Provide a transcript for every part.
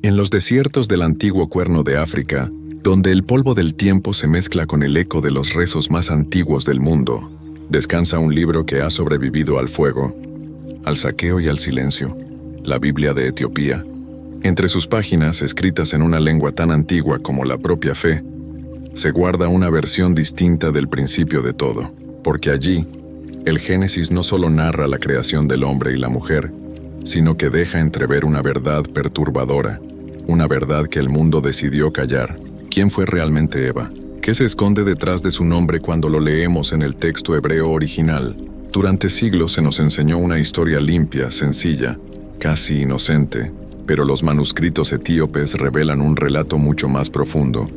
En los desiertos del antiguo Cuerno de África, donde el polvo del tiempo se mezcla con el eco de los rezos más antiguos del mundo, descansa un libro que ha sobrevivido al fuego, al saqueo y al silencio, la Biblia de Etiopía. Entre sus páginas, escritas en una lengua tan antigua como la propia fe, se guarda una versión distinta del principio de todo, porque allí, el Génesis no solo narra la creación del hombre y la mujer, sino que deja entrever una verdad perturbadora, una verdad que el mundo decidió callar. ¿Quién fue realmente Eva? ¿Qué se esconde detrás de su nombre cuando lo leemos en el texto hebreo original? Durante siglos se nos enseñó una historia limpia, sencilla, casi inocente, pero los manuscritos etíopes revelan un relato mucho más profundo,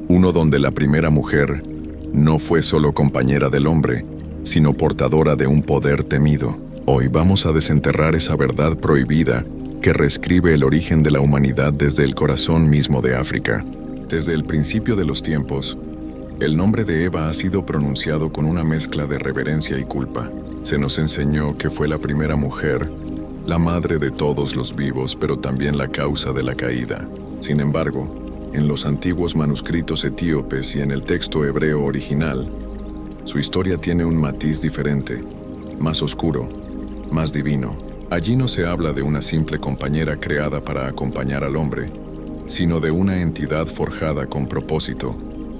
uno donde la primera mujer no fue solo compañera del hombre, sino portadora de un poder temido. Hoy vamos a desenterrar esa verdad prohibida que reescribe el origen de la humanidad desde el corazón mismo de África. Desde el principio de los tiempos, el nombre de Eva ha sido pronunciado con una mezcla de reverencia y culpa. Se nos enseñó que fue la primera mujer, la madre de todos los vivos, pero también la causa de la caída. Sin embargo, en los antiguos manuscritos etíopes y en el texto hebreo original, su historia tiene un matiz diferente, más oscuro, más divino. Allí no se habla de una simple compañera creada para acompañar al hombre, sino de una entidad forjada con propósito,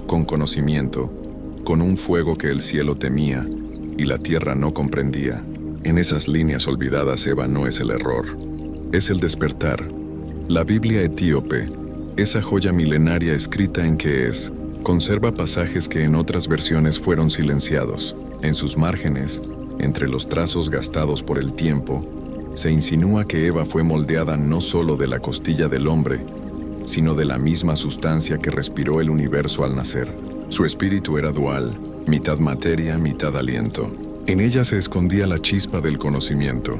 con conocimiento, con un fuego que el cielo temía y la tierra no comprendía. En esas líneas olvidadas, Eva no es el error, es el despertar. La Biblia etíope, esa joya milenaria escrita en quees, conserva pasajes que en otras versiones fueron silenciados. En sus márgenes, entre los trazos gastados por el tiempo, se insinúa que Eva fue moldeada no solo de la costilla del hombre, sino de la misma sustancia que respiró el universo al nacer. Su espíritu era dual, mitad materia, mitad aliento. En ella se escondía la chispa del conocimiento,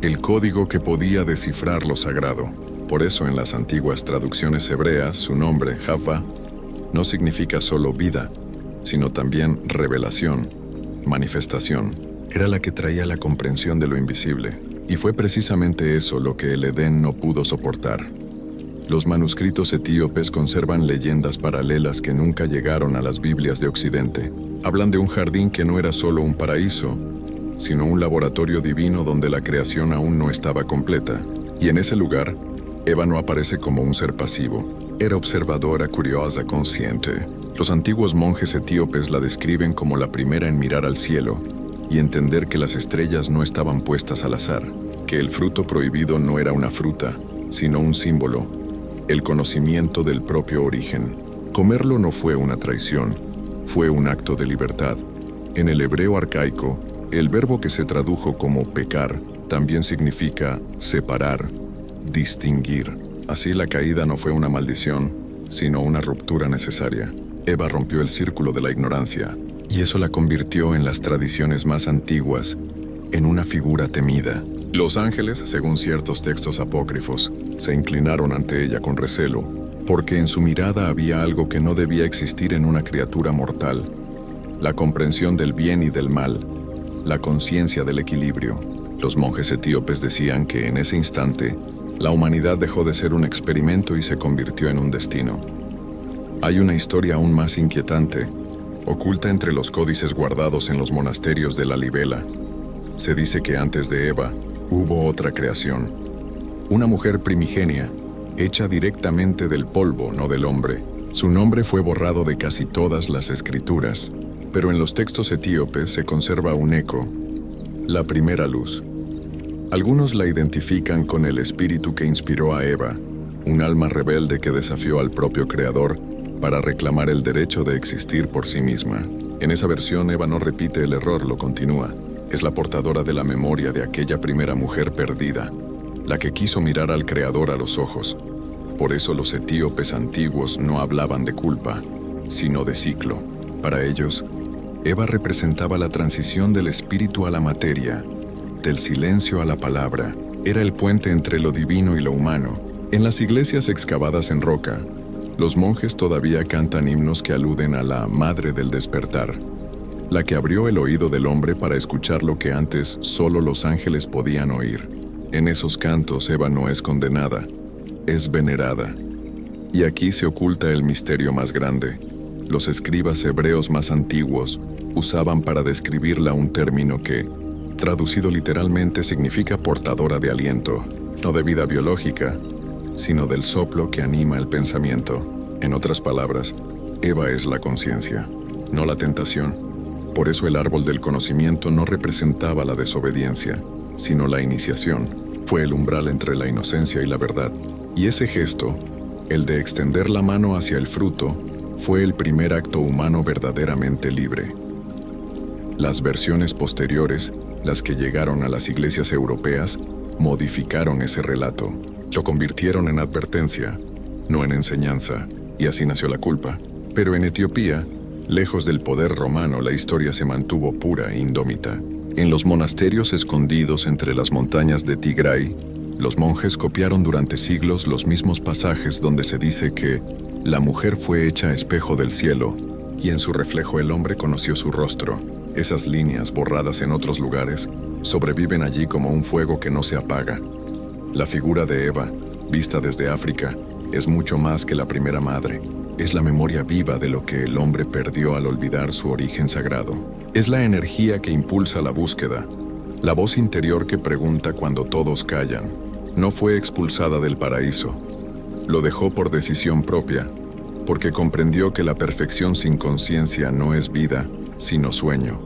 el código que podía descifrar lo sagrado. Por eso en las antiguas traducciones hebreas, su nombre, Java, no significa solo vida, sino también revelación, manifestación. Era la que traía la comprensión de lo invisible. Y fue precisamente eso lo que el Edén no pudo soportar. Los manuscritos etíopes conservan leyendas paralelas que nunca llegaron a las Biblias de Occidente. Hablan de un jardín que no era solo un paraíso, sino un laboratorio divino donde la creación aún no estaba completa. Y en ese lugar, Eva no aparece como un ser pasivo. Era observadora, curiosa, consciente. Los antiguos monjes etíopes la describen como la primera en mirar al cielo y entender que las estrellas no estaban puestas al azar, que el fruto prohibido no era una fruta, sino un símbolo, el conocimiento del propio origen. Comerlo no fue una traición, fue un acto de libertad. En el hebreo arcaico, el verbo que se tradujo como pecar también significa separar, distinguir. Así la caída no fue una maldición, sino una ruptura necesaria. Eva rompió el círculo de la ignorancia, y eso la convirtió en las tradiciones más antiguas, en una figura temida. Los ángeles, según ciertos textos apócrifos, se inclinaron ante ella con recelo, porque en su mirada había algo que no debía existir en una criatura mortal: la comprensión del bien y del mal, la conciencia del equilibrio. Los monjes etíopes decían que en ese instante, la humanidad dejó de ser un experimento y se convirtió en un destino. Hay una historia aún más inquietante, oculta entre los códices guardados en los monasterios de la Libela. Se dice que antes de Eva, hubo otra creación. Una mujer primigenia, hecha directamente del polvo, no del hombre. Su nombre fue borrado de casi todas las escrituras, pero en los textos etíopes se conserva un eco: la primera luz. Algunos la identifican con el espíritu que inspiró a Eva, un alma rebelde que desafió al propio Creador para reclamar el derecho de existir por sí misma. En esa versión, Eva no repite el error, lo continúa. Es la portadora de la memoria de aquella primera mujer perdida, la que quiso mirar al Creador a los ojos. Por eso los etíopes antiguos no hablaban de culpa, sino de ciclo. Para ellos, Eva representaba la transición del espíritu a la materia, del silencio a la palabra. Era el puente entre lo divino y lo humano. En las iglesias excavadas en roca, los monjes todavía cantan himnos que aluden a la Madre del Despertar, la que abrió el oído del hombre para escuchar lo que antes solo los ángeles podían oír. En esos cantos Eva no es condenada, es venerada. Y aquí se oculta el misterio más grande. Los escribas hebreos más antiguos usaban para describirla un término que, traducido literalmente, significa portadora de aliento, no de vida biológica, sino del soplo que anima el pensamiento. En otras palabras, Eva es la conciencia, no la tentación. Por eso el árbol del conocimiento no representaba la desobediencia, sino la iniciación. Fue el umbral entre la inocencia y la verdad. Y ese gesto, el de extender la mano hacia el fruto, fue el primer acto humano verdaderamente libre. Las versiones posteriores, las que llegaron a las iglesias europeas, modificaron ese relato. Lo convirtieron en advertencia, no en enseñanza, y así nació la culpa. Pero en Etiopía, lejos del poder romano, la historia se mantuvo pura e indómita. En los monasterios escondidos entre las montañas de Tigray, los monjes copiaron durante siglos los mismos pasajes donde se dice que la mujer fue hecha espejo del cielo, y en su reflejo el hombre conoció su rostro. Esas líneas, borradas en otros lugares, sobreviven allí como un fuego que no se apaga. La figura de Eva, vista desde África, es mucho más que la primera madre. Es la memoria viva de lo que el hombre perdió al olvidar su origen sagrado. Es la energía que impulsa la búsqueda, la voz interior que pregunta cuando todos callan. No fue expulsada del paraíso. Lo dejó por decisión propia, porque comprendió que la perfección sin conciencia no es vida, sino sueño.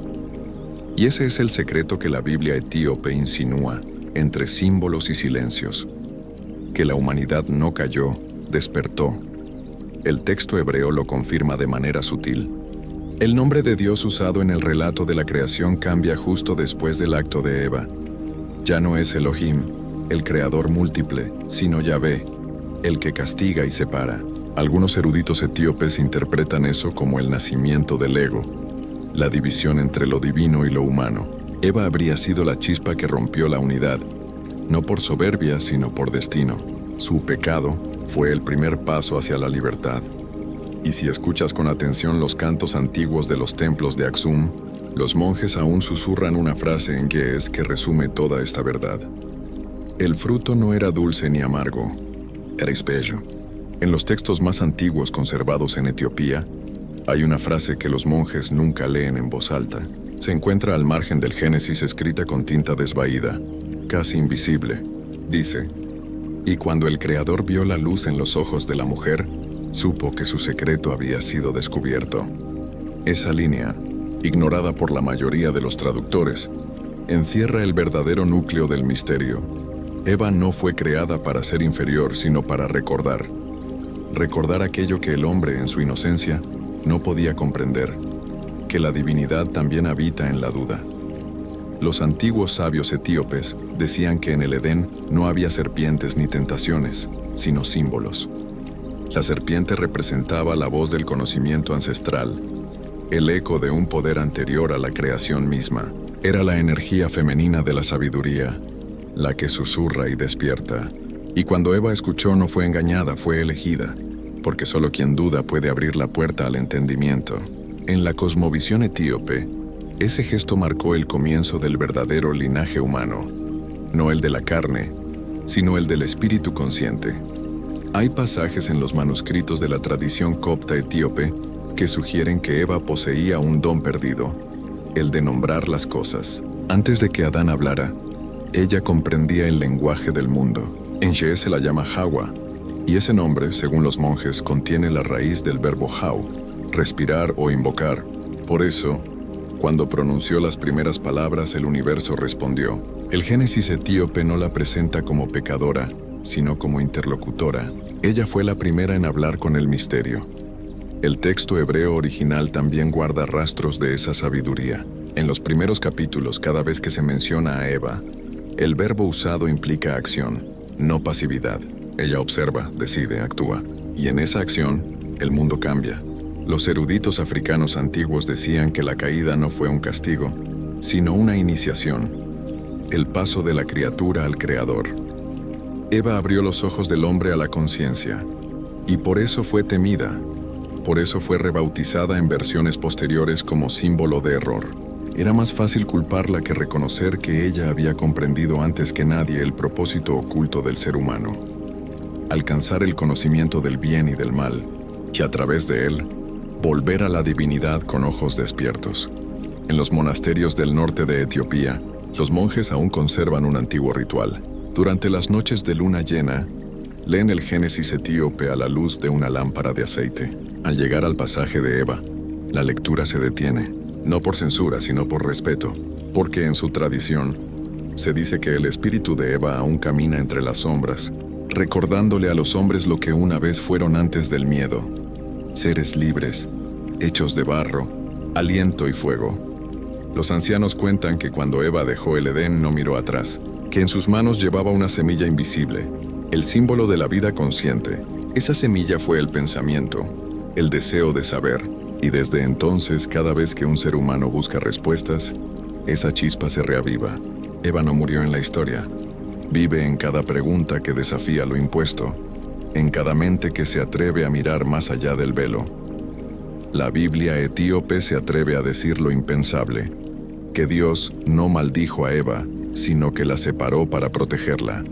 Y ese es el secreto que la Biblia etíope insinúa entre símbolos y silencios. Que la humanidad no cayó, despertó. El texto hebreo lo confirma de manera sutil. El nombre de Dios usado en el relato de la creación cambia justo después del acto de Eva. Ya no es Elohim, el creador múltiple, sino Yahvé, el que castiga y separa. Algunos eruditos etíopes interpretan eso como el nacimiento del ego, la división entre lo divino y lo humano. Eva habría sido la chispa que rompió la unidad, no por soberbia, sino por destino. Su pecado fue el primer paso hacia la libertad. Y si escuchas con atención los cantos antiguos de los templos de Aksum, los monjes aún susurran una frase en ge'ez que resume toda esta verdad. El fruto no era dulce ni amargo, era bello. En los textos más antiguos conservados en Etiopía, hay una frase que los monjes nunca leen en voz alta. Se encuentra al margen del Génesis escrita con tinta desvaída, casi invisible. Dice: y cuando el Creador vio la luz en los ojos de la mujer, supo que su secreto había sido descubierto. Esa línea, ignorada por la mayoría de los traductores, encierra el verdadero núcleo del misterio. Eva no fue creada para ser inferior, sino para recordar. Recordar aquello que el hombre, en su inocencia, no podía comprender, que la divinidad también habita en la duda. Los antiguos sabios etíopes decían que en el Edén no había serpientes ni tentaciones, sino símbolos. La serpiente representaba la voz del conocimiento ancestral, el eco de un poder anterior a la creación misma. Era la energía femenina de la sabiduría, la que susurra y despierta. Y cuando Eva escuchó, no fue engañada, fue elegida, porque solo quien duda puede abrir la puerta al entendimiento. En la cosmovisión etíope, ese gesto marcó el comienzo del verdadero linaje humano, no el de la carne, sino el del espíritu consciente. Hay pasajes en los manuscritos de la tradición copta etíope que sugieren que Eva poseía un don perdido, el de nombrar las cosas. Antes de que Adán hablara, ella comprendía el lenguaje del mundo. En ge'ez se la llama Hawa, y ese nombre, según los monjes, contiene la raíz del verbo hau, respirar o invocar. Por eso, cuando pronunció las primeras palabras, el universo respondió. El Génesis etíope no la presenta como pecadora, sino como interlocutora. Ella fue la primera en hablar con el misterio. El texto hebreo original también guarda rastros de esa sabiduría. En los primeros capítulos, cada vez que se menciona a Eva, el verbo usado implica acción, no pasividad. Ella observa, decide, actúa, y en esa acción, el mundo cambia. Los eruditos africanos antiguos decían que la caída no fue un castigo, sino una iniciación, el paso de la criatura al Creador. Eva abrió los ojos del hombre a la conciencia, y por eso fue temida, por eso fue rebautizada en versiones posteriores como símbolo de error. Era más fácil culparla que reconocer que ella había comprendido antes que nadie el propósito oculto del ser humano. alcanzar el conocimiento del bien y del mal, y a través de él, volver a la divinidad con ojos despiertos. En los monasterios del norte de Etiopía, los monjes aún conservan un antiguo ritual. Durante las noches de luna llena, leen el Génesis etíope a la luz de una lámpara de aceite. Al llegar al pasaje de Eva, la lectura se detiene, no por censura, sino por respeto, porque en su tradición se dice que el espíritu de Eva aún camina entre las sombras, recordándole a los hombres lo que una vez fueron antes del miedo, seres libres, hechos de barro, aliento y fuego. Los ancianos cuentan que cuando Eva dejó el Edén no miró atrás, que en sus manos llevaba una semilla invisible, el símbolo de la vida consciente. Esa semilla fue el pensamiento, el deseo de saber, y desde entonces, cada vez que un ser humano busca respuestas, esa chispa se reaviva. Eva no murió en la historia. Vive en cada pregunta que desafía lo impuesto, en cada mente que se atreve a mirar más allá del velo. La Biblia etíope se atreve a decir lo impensable, que Dios no maldijo a Eva, sino que la separó para protegerla,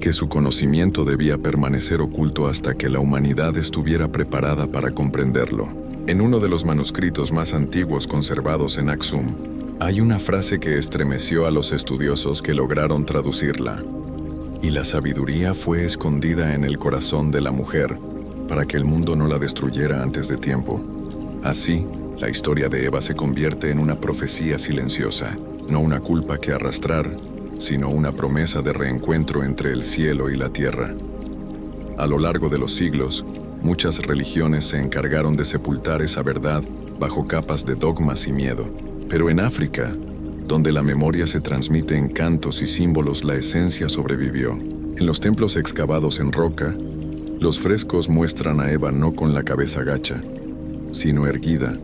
que su conocimiento debía permanecer oculto hasta que la humanidad estuviera preparada para comprenderlo. En uno de los manuscritos más antiguos conservados en Aksum, hay una frase que estremeció a los estudiosos que lograron traducirla. Y la sabiduría fue escondida en el corazón de la mujer, para que el mundo no la destruyera antes de tiempo. Así, la historia de Eva se convierte en una profecía silenciosa, no una culpa que arrastrar, sino una promesa de reencuentro entre el cielo y la tierra. A lo largo de los siglos, muchas religiones se encargaron de sepultar esa verdad bajo capas de dogmas y miedo. Pero en África, donde la memoria se transmite en cantos y símbolos, la esencia sobrevivió. En los templos excavados en roca, los frescos muestran a Eva no con la cabeza gacha, sino erguida,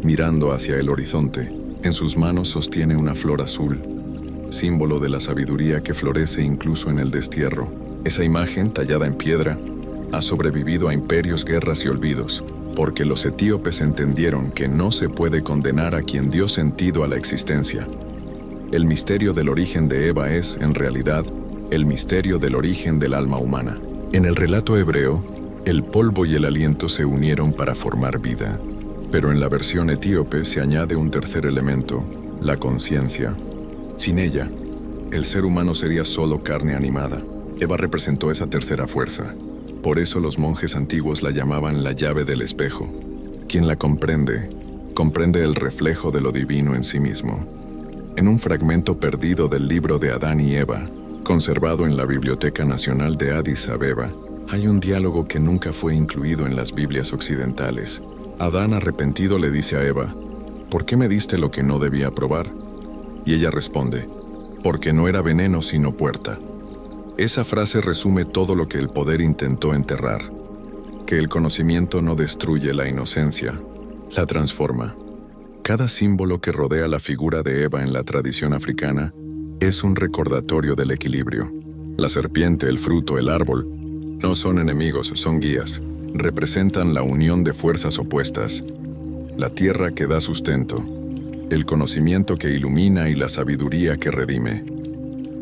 mirando hacia el horizonte. En sus manos sostiene una flor azul, símbolo de la sabiduría que florece incluso en el destierro. Esa imagen, tallada en piedra, ha sobrevivido a imperios, guerras y olvidos, porque los etíopes entendieron que no se puede condenar a quien dio sentido a la existencia. El misterio del origen de Eva es, en realidad, el misterio del origen del alma humana. En el relato hebreo, el polvo y el aliento se unieron para formar vida. Pero en la versión etíope se añade un tercer elemento, la conciencia. Sin ella, el ser humano sería solo carne animada. Eva representó esa tercera fuerza. Por eso los monjes antiguos la llamaban la llave del espejo. Quien la comprende, comprende el reflejo de lo divino en sí mismo. En un fragmento perdido del libro de Adán y Eva, conservado en la Biblioteca Nacional de Addis Abeba, hay un diálogo que nunca fue incluido en las Biblias occidentales. Adán, arrepentido, le dice a Eva, ¿por qué me diste lo que no debía probar? Y ella responde, porque no era veneno sino puerta. Esa frase resume todo lo que el poder intentó enterrar, que el conocimiento no destruye la inocencia, la transforma. Cada símbolo que rodea la figura de Eva en la tradición africana es un recordatorio del equilibrio. La serpiente, el fruto, el árbol, no son enemigos, son guías. Representan la unión de fuerzas opuestas, la tierra que da sustento, el conocimiento que ilumina y la sabiduría que redime.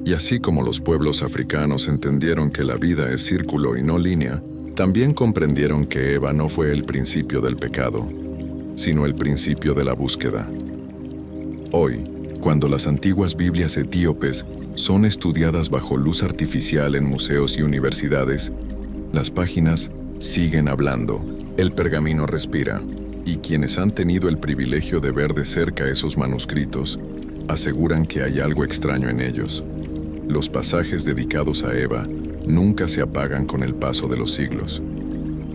Y así como los pueblos africanos entendieron que la vida es círculo y no línea, también comprendieron que Eva no fue el principio del pecado, sino el principio de la búsqueda. Hoy, cuando las antiguas Biblias etíopes son estudiadas bajo luz artificial en museos y universidades, las páginas siguen hablando, el pergamino respira, y quienes han tenido el privilegio de ver de cerca esos manuscritos, aseguran que hay algo extraño en ellos. Los pasajes dedicados a Eva nunca se apagan con el paso de los siglos.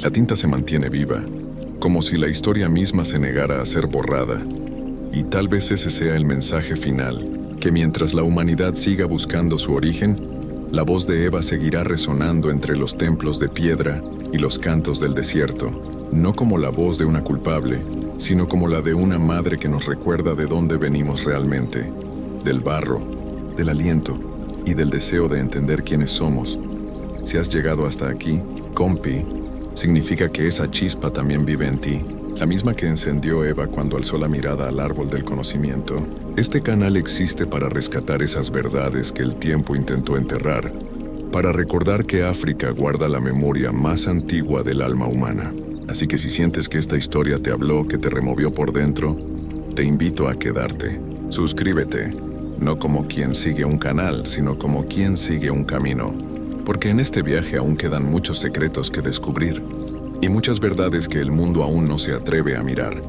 La tinta se mantiene viva, como si la historia misma se negara a ser borrada. Y tal vez ese sea el mensaje final, que mientras la humanidad siga buscando su origen, la voz de Eva seguirá resonando entre los templos de piedra y los cantos del desierto, no como la voz de una culpable, sino como la de una madre que nos recuerda de dónde venimos realmente, del barro, del aliento y del deseo de entender quiénes somos. Si has llegado hasta aquí, compi, significa que esa chispa también vive en ti, la misma que encendió Eva cuando alzó la mirada al árbol del conocimiento. Este canal existe para rescatar esas verdades que el tiempo intentó enterrar, para recordar que África guarda la memoria más antigua del alma humana. Así que si sientes que esta historia te habló, que te removió por dentro, te invito a quedarte. Suscríbete, no como quien sigue un canal, sino como quien sigue un camino, porque en este viaje aún quedan muchos secretos que descubrir y muchas verdades que el mundo aún no se atreve a mirar.